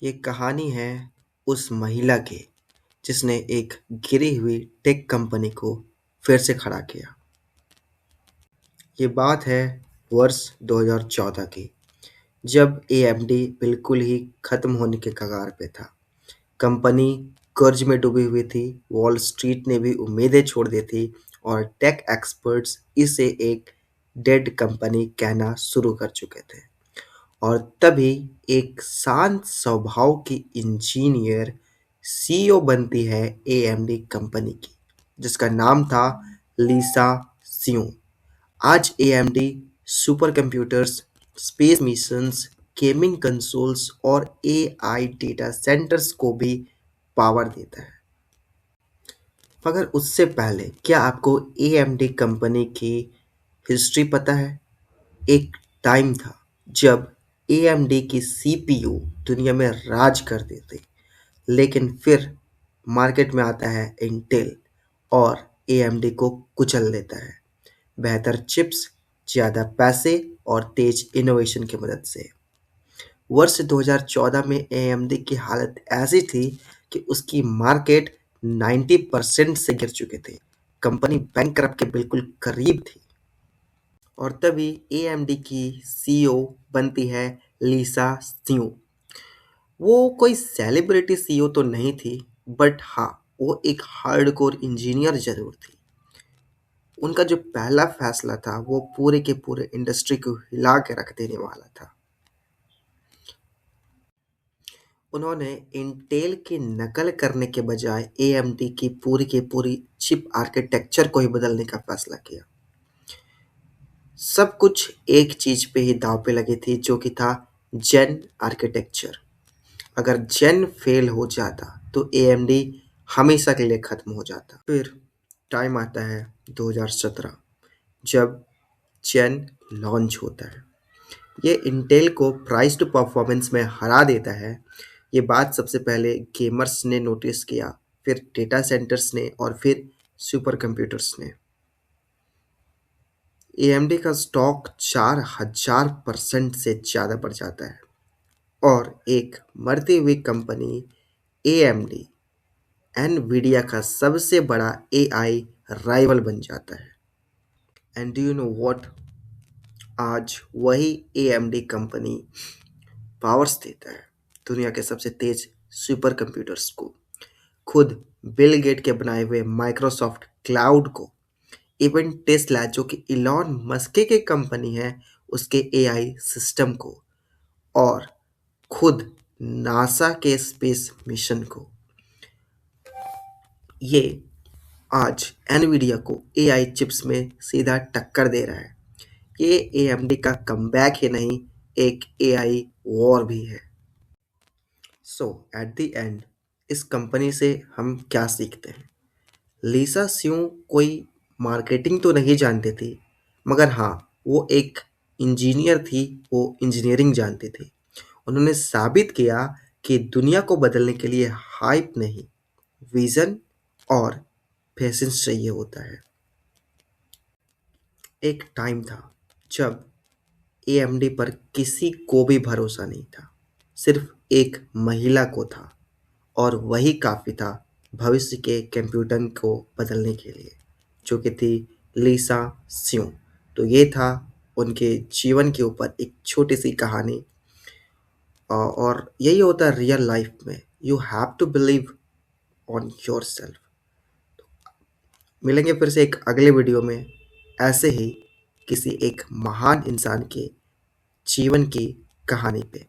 ये कहानी है उस महिला की जिसने एक गिरी हुई टेक कंपनी को फिर से खड़ा किया। ये बात है वर्ष 2014 की, जब एएमडी बिल्कुल ही खत्म होने के कगार पे था। कंपनी कर्ज में डूबी हुई थी, वॉल स्ट्रीट ने भी उम्मीदें छोड़ दी थी और टेक एक्सपर्ट्स इसे एक डेड कंपनी कहना शुरू कर चुके थे। और तभी एक शांत स्वभाव की इंजीनियर सीईओ बनती है एएमडी कंपनी की, जिसका नाम था लीसा सियों। आज AMD super computers, space missions, gaming consoles और एआई डेटा सेंटर्स को भी पावर देता है। मगर उससे पहले क्या आपको एएमडी कंपनी की हिस्ट्री पता है? एक टाइम था जब एएमडी की सीपीयू दुनिया में राज करते थे, लेकिन फिर मार्केट में आता है इंटेल और एएमडी को कुचल देता है। बेहतर चिप्स, ज़्यादा पैसे और तेज इनोवेशन की मदद से। वर्ष 2014 में एएमडी की हालत ऐसी थी कि उसकी मार्केट 90% से गिर चुके थे। कंपनी बैंकरप्ट के बिल्कुल करीब थी। और तभी एएमडी की सीईओ बनती है लीसा सियों। वो कोई सेलिब्रिटी सीईओ तो नहीं थी, बट हाँ, वो एक हार्डकोर इंजीनियर जरूर थी। उनका जो पहला फैसला था वो पूरे के पूरे इंडस्ट्री को हिला के रख देने वाला था। उन्होंने इंटेल की नकल करने के बजाय एएमडी की पूरी चिप आर्किटेक्चर को ही बदलने का फैसला किया। सब कुछ एक चीज पे ही दांव पे लगी थी, जो कि था जेन आर्किटेक्चर। अगर जेन फेल हो जाता तो एएमडी हमेशा के लिए खत्म हो जाता। फिर टाइम आता है 2017, जब जेन लॉन्च होता है। ये इंटेल को प्राइस टू परफॉर्मेंस में हरा देता है। ये बात सबसे पहले गेमर्स ने नोटिस किया, फिर डेटा सेंटर्स ने और फिर सुपर कंप्यूटर्स ने। एएमडी का स्टॉक 4000% से ज़्यादा बढ़ जाता है और एक मरती हुई कंपनी एएमडी एनवीडिया का सबसे बड़ा एआई राइवल बन जाता है। And do you know what? आज वही एएमडी कंपनी पावर्स देता है दुनिया के सबसे तेज सुपर कंप्यूटर्स को, खुद बिल गेट के बनाए हुए माइक्रोसॉफ्ट क्लाउड को, इवन टेस्ला जो कि इलॉन मस्के की कंपनी है उसके एआई सिस्टम को, और खुद नासा के स्पेस मिशन को। ये आज एनवीडिया को एआई चिप्स में सीधा टक्कर दे रहा है। ये एएमडी का कमबैक ही नहीं, एक एआई वॉर भी है। सो एट द एंड, इस कंपनी से हम क्या सीखते हैं? लीसा सियों कोई मार्केटिंग तो नहीं जानती थी, मगर हाँ, वो एक इंजीनियर थी। वो इंजीनियरिंग जानती थी। उन्होंने साबित किया कि दुनिया को बदलने के लिए हाइप नहीं, विजन और पेशेंस चाहिए होता है। एक टाइम था जब एएमडी पर किसी को भी भरोसा नहीं था, सिर्फ एक महिला को था, और वही काफ़ी था भविष्य के कंप्यूटर को बदलने के लिए, जो कि थी लीसा सियों। तो ये था उनके जीवन के ऊपर एक छोटी सी कहानी। और यही होता है रियल लाइफ में, you have to believe on your self. मिलेंगे फिर से एक अगले वीडियो में, ऐसे ही किसी एक महान इंसान के जीवन की कहानी पे।